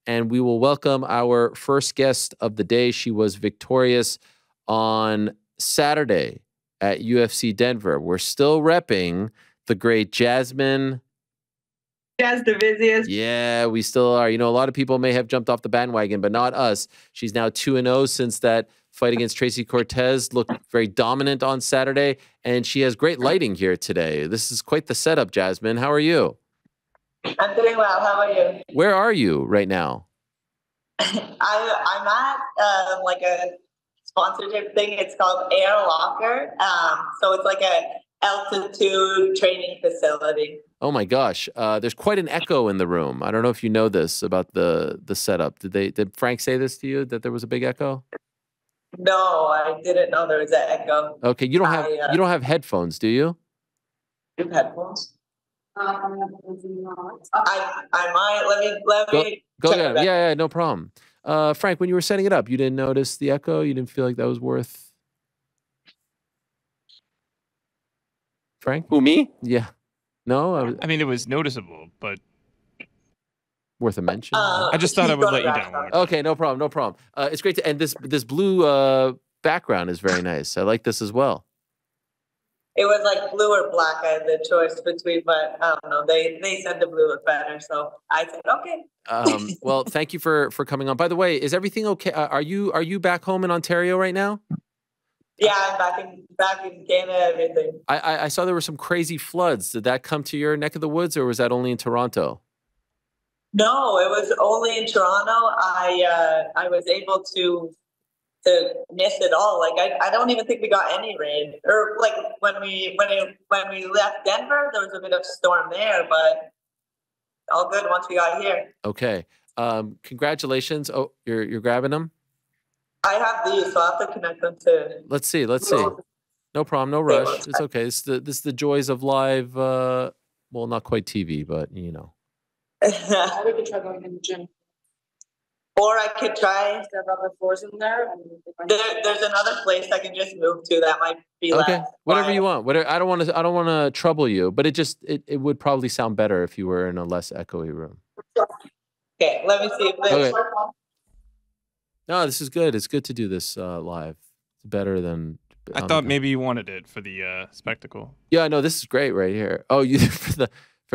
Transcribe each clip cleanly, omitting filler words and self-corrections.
and we will welcome our first guest of the day. She was victorious on Saturday at UFC Denver. We're still repping the great Jasmine Jasudavicius. Yeah, we still are. You know, a lot of people may have jumped off the bandwagon, but not us. She's now 2-0 since that fight against Tracy Cortez. Looked very dominant on Saturday, and she has great lighting here today. This is quite the setup, Jasmine. How are you? I'm doing well. How are you? Where are you right now? I'm at like a sponsorship thing. It's called Air Locker. So it's like a altitude training facility. Oh my gosh, there's quite an echo in the room. I don't know if you know this about the setup. Did Frank say this to you, that there was a big echo? No, I didn't know there was an echo. Okay, you don't have headphones, do you? You have headphones? I might. Let me go ahead. Yeah, no problem. Frank, when you were setting it up, you didn't notice the echo? You didn't feel like that was worth? Frank? Who, me? Yeah. No? I mean, it was noticeable, but worth a mention? I just thought I would let you down. Okay, no problem, no problem. It's great to, and this blue background is very nice. I like this as well. It was like blue or black. I had the choice between, but I don't know. They said the blue was better, so I said okay. Well, thank you for coming on. By the way, is everything okay? Are you back home in Ontario right now? Yeah, I'm back in Canada. Everything. I saw there were some crazy floods. Did that come to your neck of the woods, or was that only in Toronto? No, it was only in Toronto. I was able to miss it all. Like I don't even think we got any rain. Or like when we left Denver, there was a bit of storm there, but all good once we got here. Okay. Congratulations. Oh, you're grabbing them? I have these, so I'll have to connect them to. Let's see. No problem. No rush. It's okay. This is the joys of live. Well, not quite TV, but you know. We could try going in the gym. Or I could try. There are other floors in there. There's another place I can just move to that might be okay. Whatever you want. I don't want to trouble you, but it would probably sound better if you were in a less echoey room. Okay, let me see if this. Okay. No, this is good. It's good to do this live. It's better than. I thought maybe you wanted it for the spectacle. Yeah, no, this is great right here. Oh,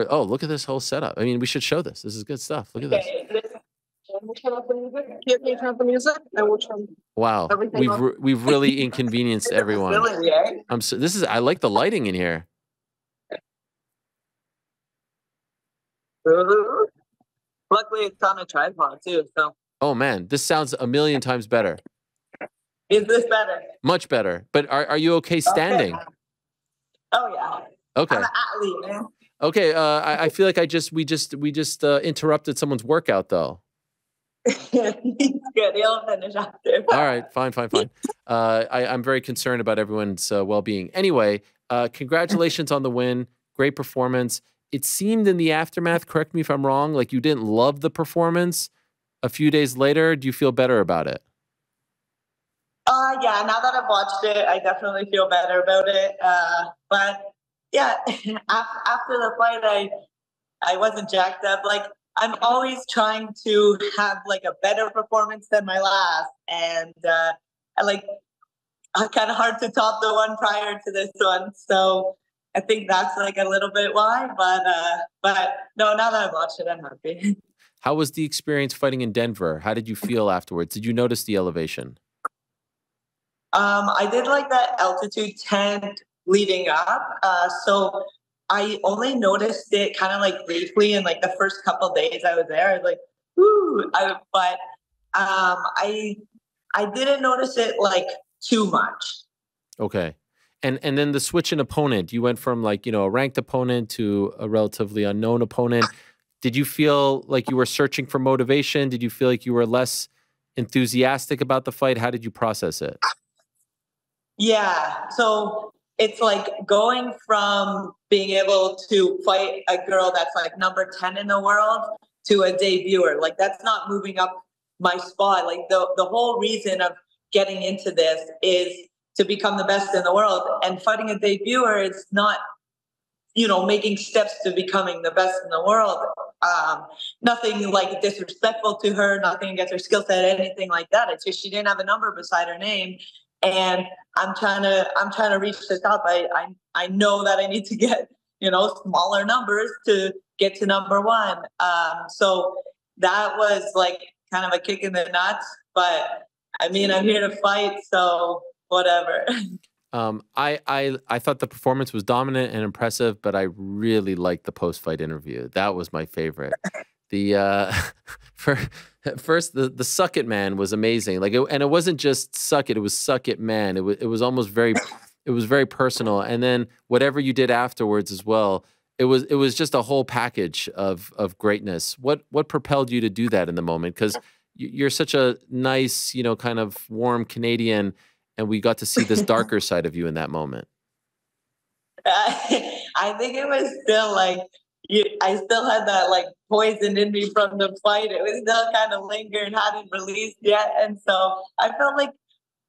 oh, look at this whole setup. I mean, we should show this. This is good stuff. Look at this. We'll turn off the music. Can you turn off the music? And we'll turn. Wow, we've really inconvenienced everyone. I like the lighting in here. Luckily, it's on a tripod too. So. Oh man, this sounds a million times better. Is this better? Much better. But are you okay standing? Okay. Oh yeah. Okay. I'm an athlete, man. Okay. I feel like we just interrupted someone's workout though. He's good. He'll finish after. All right. Fine. I'm very concerned about everyone's well-being. Anyway, congratulations on the win. Great performance. It seemed in the aftermath, correct me if I'm wrong, like you didn't love the performance. A few days later, do you feel better about it? Yeah, now that I've watched it, I definitely feel better about it. But yeah, after the fight, I wasn't jacked up. Like, I'm always trying to have like a better performance than my last. And kind of hard to top the one prior to this one. So I think that's like a little bit why. But no, now that I've watched it, I'm happy. How was the experience fighting in Denver? How did you feel afterwards? Did you notice the elevation? I did like that altitude tent leading up. So I only noticed it kind of like briefly in like the first couple of days I was there. I was like, "Ooh!" I didn't notice it like too much. Okay. And then the switch in opponent, you went from like, a ranked opponent to a relatively unknown opponent. Did you feel like you were searching for motivation? Did you feel like you were less enthusiastic about the fight? How did you process it? Yeah. So it's like going from being able to fight a girl that's like number 10 in the world to a debuter. Like that's not moving up my spot. Like the whole reason of getting into this is to become the best in the world, and fighting a debuter is not, making steps to becoming the best in the world. Nothing like disrespectful to her, nothing against her skill set, anything like that. It's just she didn't have a number beside her name. And I'm trying to reach the top. I know that I need to get, smaller numbers to get to number one. So that was like kind of a kick in the nuts, but I mean, I'm here to fight, so whatever. I thought the performance was dominant and impressive, but I really liked the post-fight interview. That was my favorite. The first the suck it man was amazing. Like, and it wasn't just suck it; it was suck it man. It was almost very, it was very personal. And then whatever you did afterwards as well, it was just a whole package of greatness. What propelled you to do that in the moment? Because you're such a nice, kind of warm Canadian, and we got to see this darker side of you in that moment. I think it was still like, I still had that like poison in me from the fight. It was still kind of lingering, hadn't released yet. And so I felt like,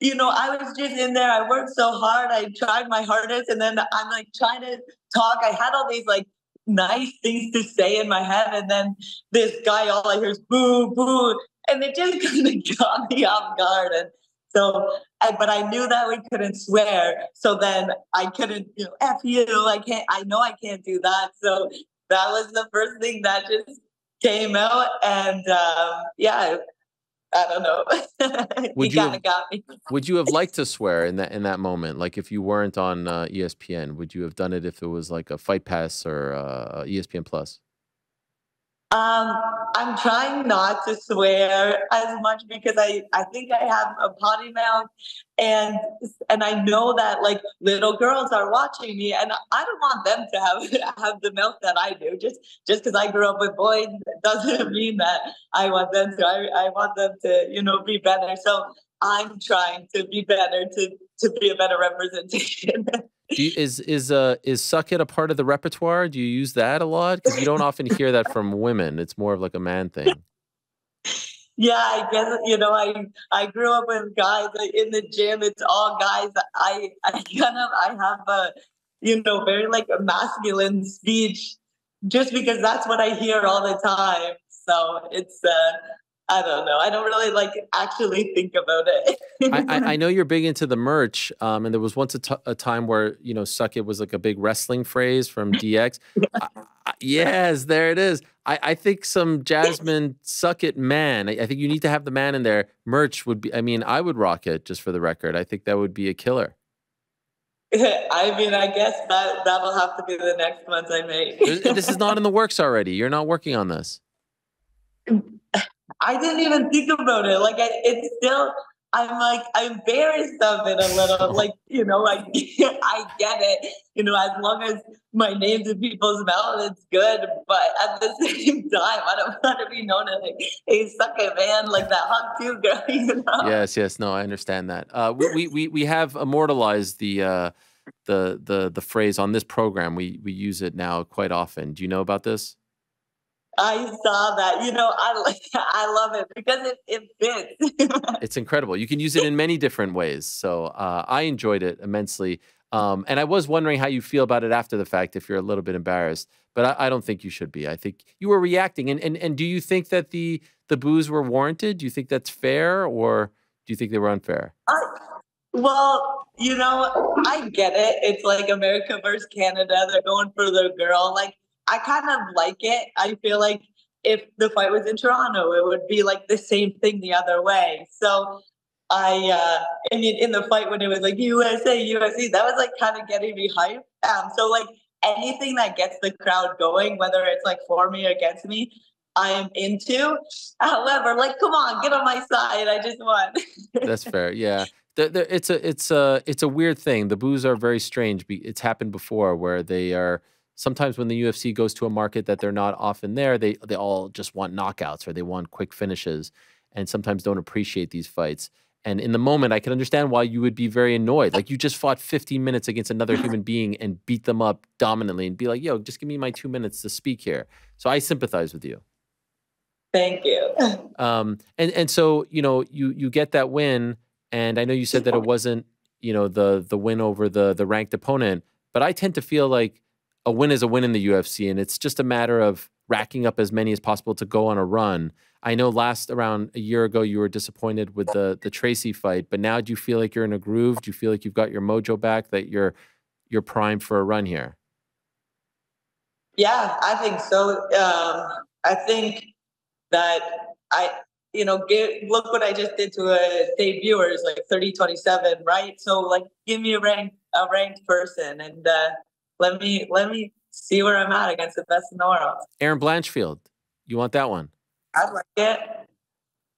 I was just in there. I worked so hard. I tried my hardest. And then I'm like trying to talk. I had all these like nice things to say in my head. And then this guy, all I hear is boo, boo. And it just kind of got me off guard. And so, but I knew that we couldn't swear. So then I couldn't, F you. I know I can't do that. So that was the first thing that just came out. And yeah, I don't know. Got me. Would you have liked to swear in that moment? Like if you weren't on ESPN, would you have done it if it was like a Fight Pass or ESPN Plus? I'm trying not to swear as much because I think I have a potty mouth, and I know that like little girls are watching me, and I don't want them to have the mouth that I do. Just because I grew up with boys doesn't mean that I want them to. I want them to be better. So I'm trying to be better to be a better representation. Is suck it a part of the repertoire? Do you use that a lot? Because you don't often hear that from women. It's more of like a man thing. Yeah, I guess I grew up with guys in the gym. It's all guys. I have a very like a masculine speech just because that's what I hear all the time. So it's I don't know. I don't really like actually think about it. I know you're big into the merch, and there was once a time where "suck it" was like a big wrestling phrase from DX. Yes, there it is. I think some Jasmine "suck it" man. I think you need to have the man in there. Merch would be. I mean, I would rock it just for the record. I think that would be a killer. I mean, I guess that'll have to be the next ones I make. This is not in the works already. You're not working on this. I didn't even think about it. Like, it's still, I'm embarrassed of it a little. Like, I get it. As long as my name's in people's mouth, it's good. But at the same time, I don't want to be known as like, hey, suck it, man, like that hot too girl. Yes. No, I understand that. We have immortalized the phrase on this program. We use it now quite often. Do you know about this? I saw that. I love it because it fits. It's incredible. You can use it in many different ways. So I enjoyed it immensely. And I was wondering how you feel about it after the fact, if you're a little bit embarrassed. But I don't think you should be. I think you were reacting. And do you think that the boos were warranted? Do you think that's fair, or do you think they were unfair? Well, I get it. It's like America versus Canada. They're going for the girl. Like, I kind of like it. I feel like if the fight was in Toronto, it would be like the same thing the other way. So I mean, in the fight when it was like USA, UFC, that was like kind of getting me hyped. So like anything that gets the crowd going, whether it's like for me or against me, I am into. However, like, come on, get on my side. I just won. That's fair. Yeah. It's a weird thing. The boos are very strange. It's happened before where they are. Sometimes when the UFC goes to a market that they're not often there, they all just want knockouts or they want quick finishes, and sometimes don't appreciate these fights. And in the moment, I can understand why you would be very annoyed. Like, you just fought 15 minutes against another human being and beat them up dominantly and be like, yo, just give me my 2 minutes to speak here. So I sympathize with you. Thank you. And so, you get that win, and I know you said that it wasn't, the win over the ranked opponent, but I tend to feel like a win is a win in the UFC, and it's just a matter of racking up as many as possible to go on a run. I know around a year ago, you were disappointed with the Tracy fight, but now do you feel like you're in a groove? Do you feel like you've got your mojo back, that you're primed for a run here? Yeah, I think so. I think that look what I just did to a debuter, like 30-27, right? So like, give me a ranked person, and let me see where I'm at against the best in the world. Aaron Blanchfield, you want that one? I'd like it.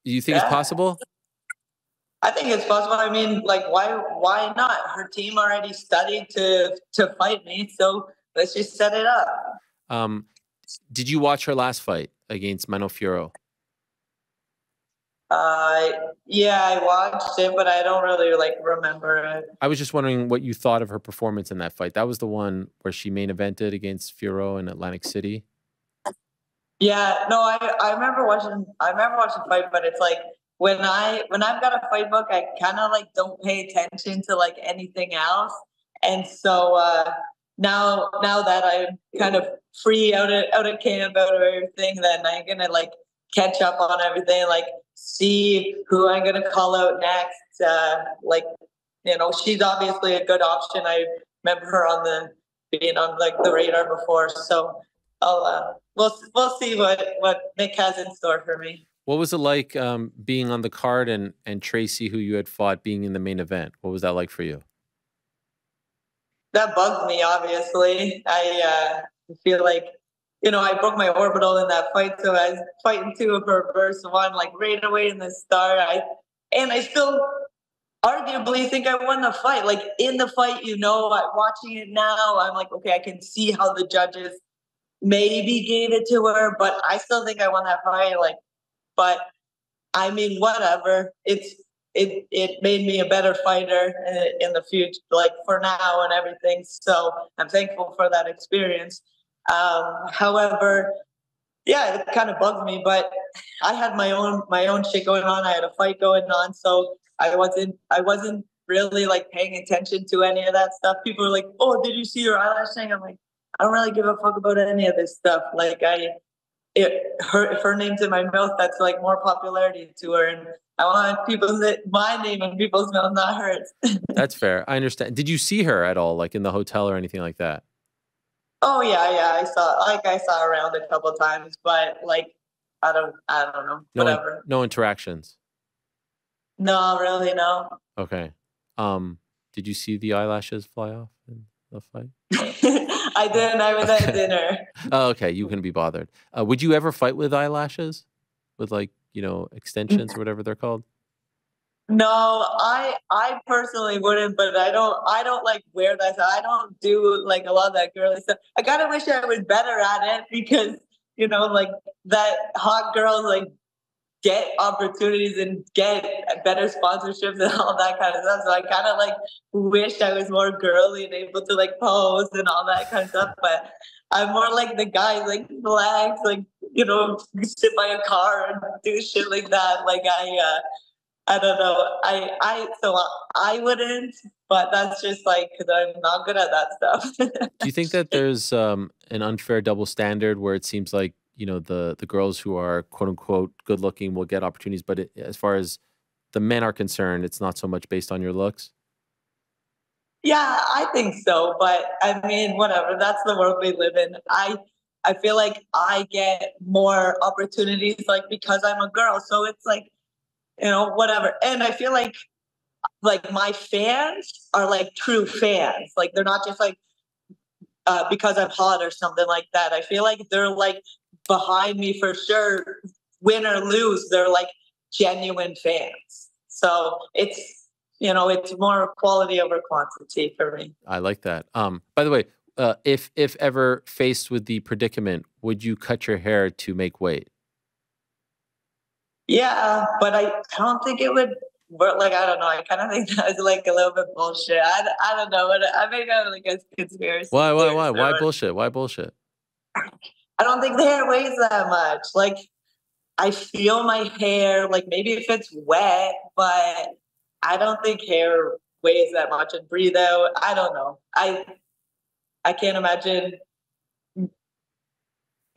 You think it's possible? I think it's possible. I mean, like, why not? Her team already studied to fight me, so let's just set it up. Did you watch her last fight against Mano Fiorot? Yeah, I watched it, but I don't really remember it. I was just wondering what you thought of her performance in that fight. That was the one where she main evented against Fiorot in Atlantic City. Yeah, no, I remember watching the fight, but it's like when I've got a fight book, I kind of don't pay attention to anything else, and so now that I'm kind of free out of camp, out of everything, then I'm gonna catch up on everything, see who I'm gonna call out next. She's obviously a good option. I remember her being on the radar before, so we'll see what Nick has in store for me. What was it like being on the card and Tracy, who you had fought, being in the main event? What was that like for you? That bugged me, obviously. I feel like, I broke my orbital in that fight, so I was fighting two of her versus one, right away in the start. I still arguably think I won the fight. In the fight, watching it now, I'm like, okay, I can see how the judges maybe gave it to her, but I still think I won that fight. But I mean, whatever. It made me a better fighter in the future, for now and everything. So I'm thankful for that experience. However, yeah, it kind of bugged me, but I had my own shit going on. I had a fight going on, so I wasn't really paying attention to any of that stuff. People were like, "Oh, did you see your eyelash thing?" I'm like, I don't really give a fuck about any of this stuff. If her name's in my mouth, that's more popularity to her, and I want my name in people's mouth, not hers. That's fair. I understand. Did you see her at all, in the hotel or anything like that? Oh yeah. I saw her around a couple of times, but I don't know. Whatever. No interactions. No, really, no. Okay. Did you see the eyelashes fly off in the fight? I didn't. I was at dinner. Oh, okay. You couldn't be bothered. Would you ever fight with eyelashes? With extensions or whatever they're called? No, I personally wouldn't, but I don't wear that. I don't do a lot of that girly stuff. I kind of wish I was better at it because that hot girls get opportunities and get better sponsorships and all that kind of stuff. So I kind of wish I was more girly and able to pose and all that kind of stuff. But I'm more like the guys, relax, sit by a car and do shit like that. I don't know. So I wouldn't, but that's just because I'm not good at that stuff. Do you think that there's an unfair double standard where it seems like, the girls who are quote unquote good looking will get opportunities, but as far as the men are concerned, it's not so much based on your looks? Yeah, I think so. But I mean, whatever. That's the world we live in. I feel like I get more opportunities because I'm a girl. So it's whatever. And I feel like my fans are true fans. They're not just because I'm hot or something like that. I feel like they're behind me for sure. Win or lose, they're genuine fans. So it's more quality over quantity for me. I like that. By the way, if ever faced with the predicament, would you cut your hair to make weight? Yeah, but I don't think it would work. I don't know. I kind of think that's a little bit bullshit. I don't know. I maybe I'm a conspiracy. Why bullshit? Why bullshit? I don't think the hair weighs that much. I feel my hair, maybe if it's wet, but I don't think hair weighs that much. And breathe out, I don't know. I can't imagine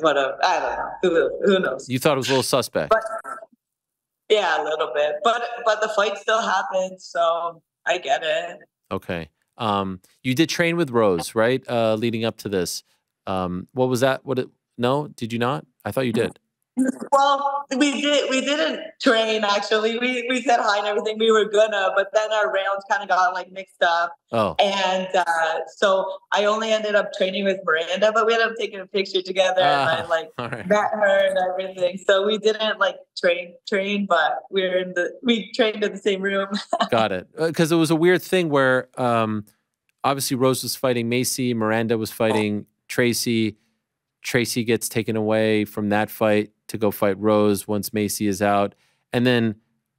whatever. I don't know. Who knows? You thought it was a little suspect. But yeah, a little bit. But the fight still happened, so I get it. Okay. You did train with Rose, right? Leading up to this. What was that? No, did you not? I thought you did. Well, we didn't train actually. We said hi and everything. We were gonna, but then our rounds kind of got like mixed up. Oh. And so I only ended up training with Miranda, but we ended up taking a picture together, and I like met her and everything. So we didn't like train, but we trained in the same room. Got it. Because it was a weird thing where obviously Rose was fighting Macy, Miranda was fighting Tracy. Tracy gets taken away from that fight to go fight Rose once Macy is out. And then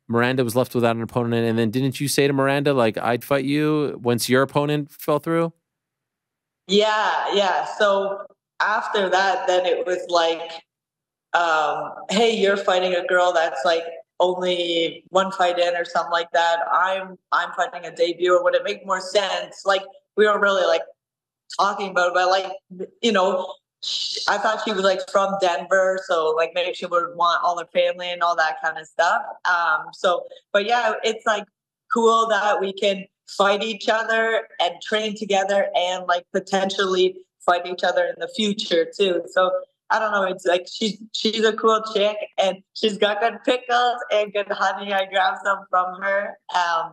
Miranda was left without an opponent. And then didn't you say to Miranda, like, I'd fight you once your opponent fell through? Yeah. So after that, then it was like, hey, you're fighting a girl that's like only one fight in or something like that. I'm fighting a debut. Would it make more sense? Like, we were really like talking about it, but like, you know, I thought she was like from Denver, so like maybe she would want all her family and all that kind of stuff. But yeah, it's like cool that we can fight each other and train together and like potentially fight each other in the future too. So I don't know, it's like she's a cool chick and she's got good pickles and good honey. I grabbed some from her.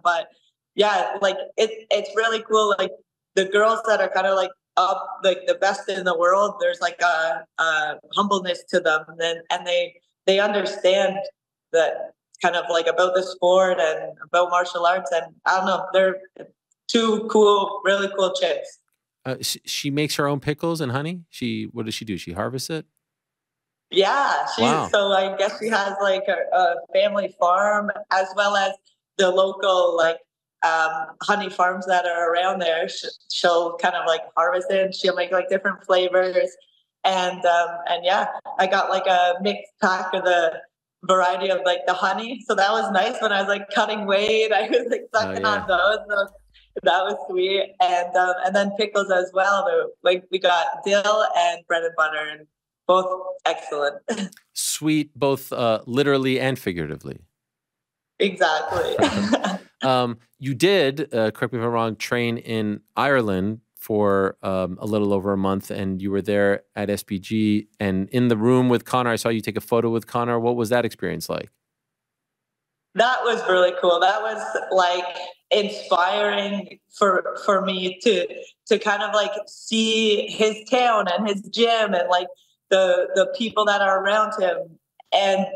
But yeah, like it's really cool. Like the girls that are kind of like up like the best in the world, there's like a humbleness to them, and they understand that kind of like about the sport and about martial arts, and I don't know, they're two cool, really cool chicks. She makes her own pickles and honey. What does she do? She harvests it. Yeah, wow. So I guess she has like a family farm as well as the local like honey farms that are around there. She'll kind of like harvest it. She'll make like different flavors, and yeah, I got like a mixed pack of the variety of like the honey. So that was nice. When I was like cutting weight, I was like sucking on those. So that was sweet, and then pickles as well. Like we got dill and bread and butter, and both excellent. Sweet, both literally and figuratively. Exactly. You did, correct me if I'm wrong, train in Ireland for a little over a month, and you were there at SBG and in the room with Connor. I saw you take a photo with Connor. What was that experience like? That was really cool. That was like inspiring for me to kind of like see his town and his gym and like the people that are around him, and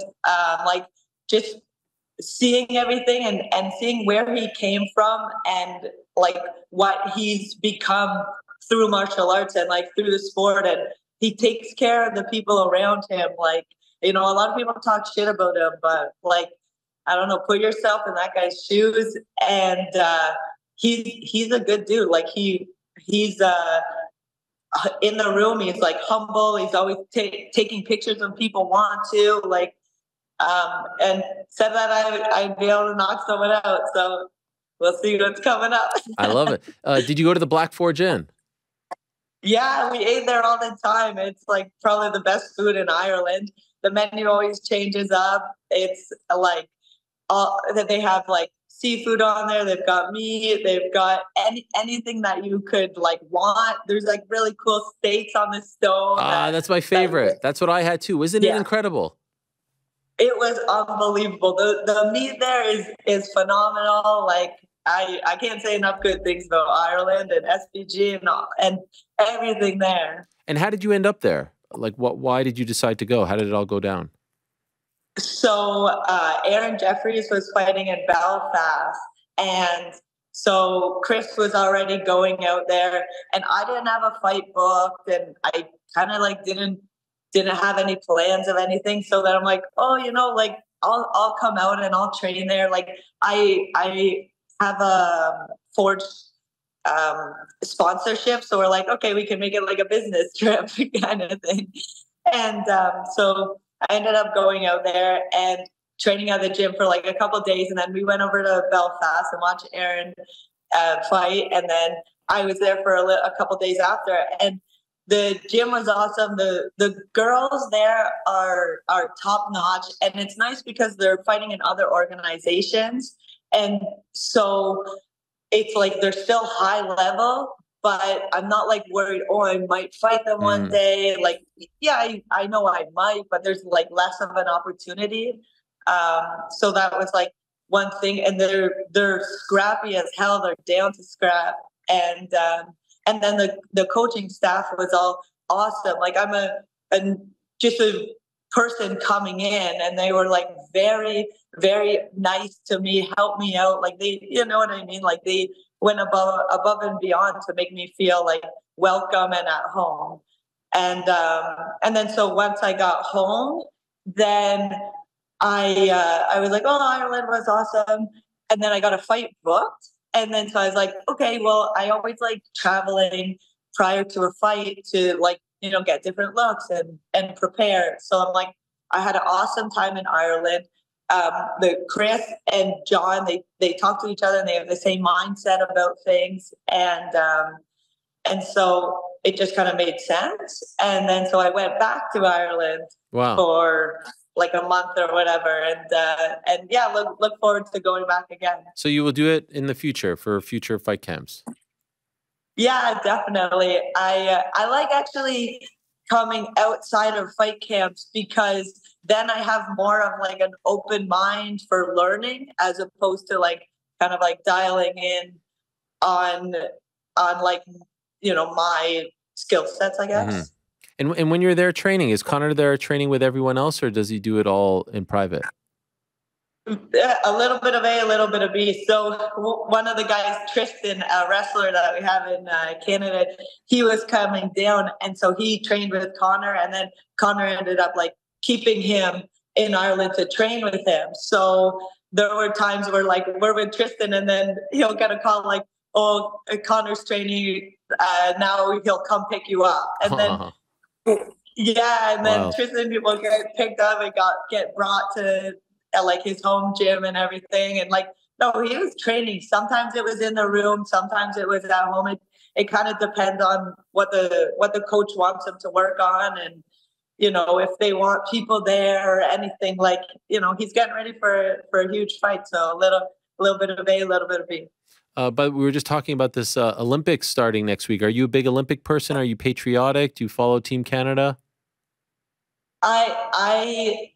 like just seeing everything and seeing where he came from and like what he's become through martial arts and like through the sport, and he takes care of the people around him. Like, you know, a lot of people talk shit about him, but like, I don't know, put yourself in that guy's shoes, and he's a good dude. Like he's in the room, he's like humble. He's always taking pictures when people want to, like, and said that I'd be able to knock someone out. So we'll see what's coming up. I love it. Did you go to the Black Forge Inn? Yeah, we ate there all the time. It's like probably the best food in Ireland. The menu always changes up. It's like all that they have, like seafood on there. They've got meat. They've got anything that you could like want. There's like really cool steaks on the stove. That's my favorite. That's what I had too. Isn't it incredible? It was unbelievable. The meat there is phenomenal. Like I can't say enough good things about Ireland and SBG and everything there. And how did you end up there? Like, why did you decide to go? How did it all go down? So Aaron Jeffries was fighting in Belfast, and so Chris was already going out there, and I didn't have a fight booked, and I kind of like didn't have any plans of anything. So then I'm like, oh, you know, like I'll come out and I'll train there. Like I have a Forge sponsorship, so we're like, okay, we can make it like a business trip kind of thing. And so I ended up going out there and training at the gym for like a couple of days, and then we went over to Belfast and watched Aaron fight, and then I was there for a couple of days after. And the gym was awesome. The girls there are top notch, and it's nice because they're fighting in other organizations, and so it's like they're still high level, but I'm not like worried, oh, I might fight them one day. Like, yeah, I know I might, but there's like less of an opportunity. So that was like one thing. And they're scrappy as hell. They're down to scrap. And then the coaching staff was all awesome. Like I'm just a person coming in, and they were like very, very nice to me, help me out. Like they, you know what I mean? Like they went above and beyond to make me feel like welcome and at home. And then so once I got home, then I was like, oh, Ireland was awesome. And then I got a fight booked. And then so I was like, okay, well, I always like traveling prior to a fight to like, you know, get different looks and prepare. So I'm like, I had an awesome time in Ireland. The Chris and John, they talk to each other and they have the same mindset about things. And so it just kind of made sense. And then so I went back to Ireland for like a month or whatever. And yeah, look forward to going back again. So you will do it in the future for future fight camps? Yeah, definitely. I like actually coming outside of fight camps because then I have more of like an open mind for learning as opposed to like kind of like dialing in on like, you know, my skill sets, I guess. And when you're there training, is Connor there training with everyone else, or does he do it all in private? A little bit of A, a little bit of B. So one of the guys, Tristan, a wrestler that we have in Canada, he was coming down, and so he trained with Connor, and then Connor ended up like keeping him in Ireland to train with him. So there were times where like we're with Tristan, and then he'll get a call like, "Oh, Connor's training. Now he'll come pick you up," and then. Yeah, and then Tristan people get picked up and get brought to like his home gym and everything. And like, no, he was training. Sometimes it was in the room, sometimes it was at home. It kind of depends on what the coach wants him to work on, and you know, if they want people there or anything. Like, you know, he's getting ready for a huge fight, so a little bit of A, a little bit of B. But we were just talking about this Olympics starting next week. Are you a big Olympic person? Are you patriotic? Do you follow Team Canada? I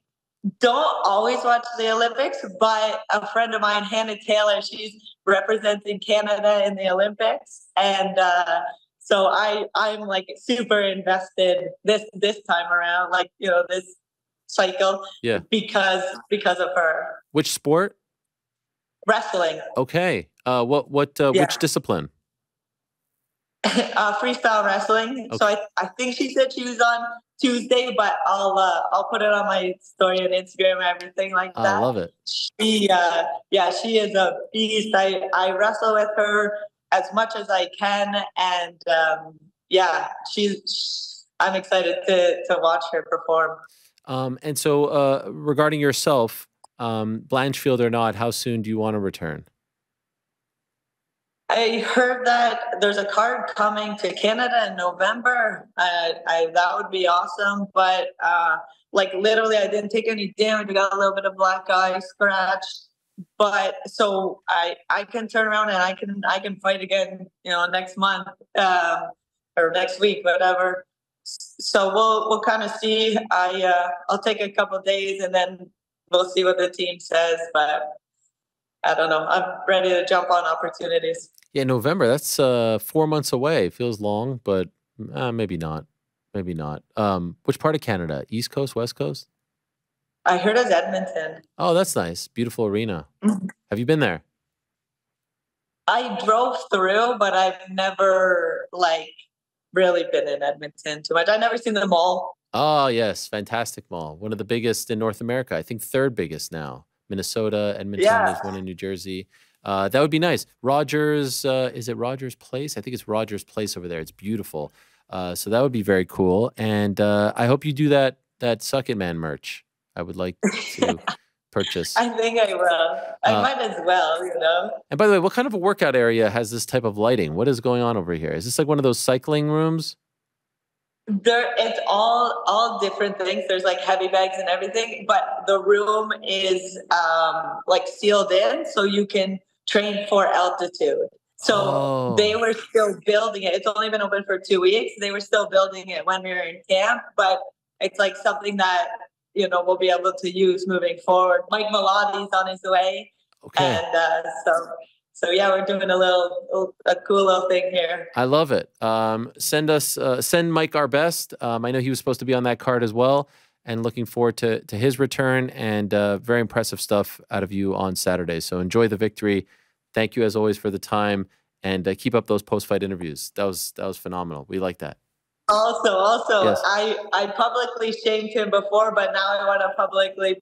don't always watch the Olympics, but a friend of mine, Hannah Taylor, she's representing Canada in the Olympics. And so I'm like super invested this time around, like, you know, this cycle because of her. Which sport? Wrestling. Okay. Which discipline? Freestyle wrestling. Okay. So I think she said she was on Tuesday, but I'll put it on my story on Instagram and everything like that. I love it. She is a beast. I wrestle with her as much as I can, and I'm excited to watch her perform. And so regarding yourself, Blanchfield or not, how soon do you want to return? I heard that there's a card coming to Canada in November. That would be awesome. But like literally, I didn't take any damage. I got a little bit of black eye scratch. But so I can turn around and I can fight again, you know, next month or next week, whatever. So we'll kind of see. I'll take a couple of days and then we'll see what the team says. But I don't know. I'm ready to jump on opportunities. Yeah, November. That's 4 months away. Feels long, but maybe not. Maybe not. Which part of Canada? East Coast, West Coast? I heard it's Edmonton. Oh, that's nice. Beautiful arena. Have you been there? I drove through, but I've never like really been in Edmonton too much. I've never seen the mall. Oh, yes. Fantastic mall. One of the biggest in North America. I think third biggest now. Minnesota, Edmonton, there's one in New Jersey. That would be nice. Rogers, is it Rogers Place? I think it's Rogers Place over there. It's beautiful. So that would be very cool. And I hope you do that Suck It Man merch. I would like to purchase. I think I will. I might as well, you know. And by the way, what kind of a workout area has this type of lighting? What is going on over here? Is this like one of those cycling rooms? It's all different things. There's like heavy bags and everything, but the room is like sealed in, so you can train for altitude. So they were still building it. It's only been open for 2 weeks. They were still building it when we were in camp, but it's like something that, you know, we'll be able to use moving forward. Mike Milati's on his way. Okay. And so yeah, we're doing a cool little thing here. I love it. Send Mike our best. I know he was supposed to be on that card as well, and looking forward to his return, and very impressive stuff out of you on Saturday. So enjoy the victory. Thank you as always for the time, and keep up those post-fight interviews. That was phenomenal. We like that. Also, yes. I publicly shamed him before, but now I want to publicly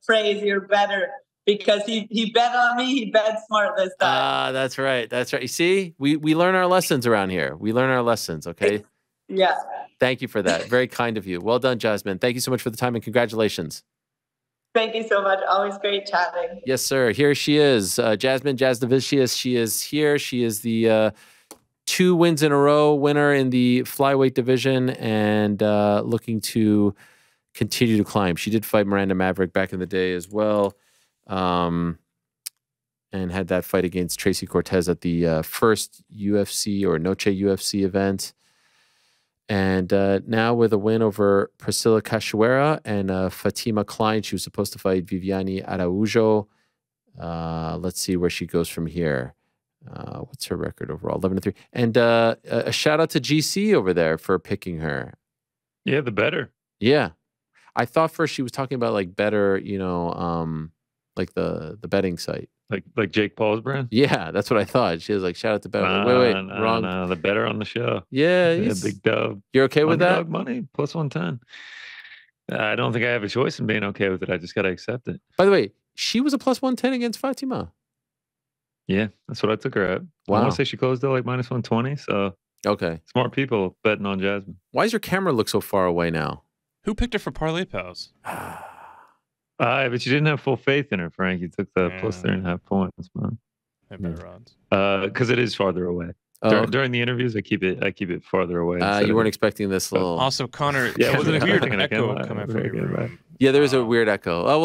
praise you're better. Because he bet on me, he bet smart this time. That's right. That's right. You see, we learn our lessons around here. We learn our lessons, okay? Yeah. Thank you for that. Very kind of you. Well done, Jasmine. Thank you so much for the time, and congratulations. Thank you so much. Always great chatting. Yes, sir. Here she is, Jasmine Jasudavicius. She is here. She is the 2 wins in a row winner in the flyweight division, and looking to continue to climb. She did fight Miranda Maverick back in the day as well. And had that fight against Tracy Cortez at the first UFC or Noche UFC event. And now with a win over Priscilla Cachoeira and Fatima Klein. She was supposed to fight Viviane Araujo. Let's see where she goes from here. What's her record overall? 11-3. And a shout out to GC over there for picking her. Yeah, the better. Yeah. I thought first she was talking about like better, you know, like the betting site. Like Jake Paul's brand? Yeah, that's what I thought. She was like, shout out to better. Wait, wrong. No, the better on the show. Yeah, big dub. You're okay with that? Money, plus 110. I don't think I have a choice in being okay with it. I just got to accept it. By the way, she was a plus 110 against Fatima. Yeah, that's what I took her at. Wow. I want to say she closed at like minus 120. So okay, smart people betting on Jasmine. Why does your camera look so far away now? Who picked her for Parlay Pals? But you didn't have full faith in her, Frank. You took the plus 3.5 points, man. Better odds. Because it is farther away. During the interviews, I keep it farther away. You weren't expecting this little. Also, Connor, yeah, wasn't a weird echo coming from your room. Yeah, there is a weird echo.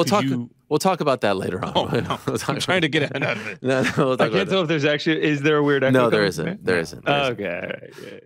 We'll talk about that later on. Oh, no. I'm trying to get ahead of it. No, we'll talk I can't tell if there's actually. Is there a weird echo? No, there isn't. There isn't. Okay. All right. Yeah.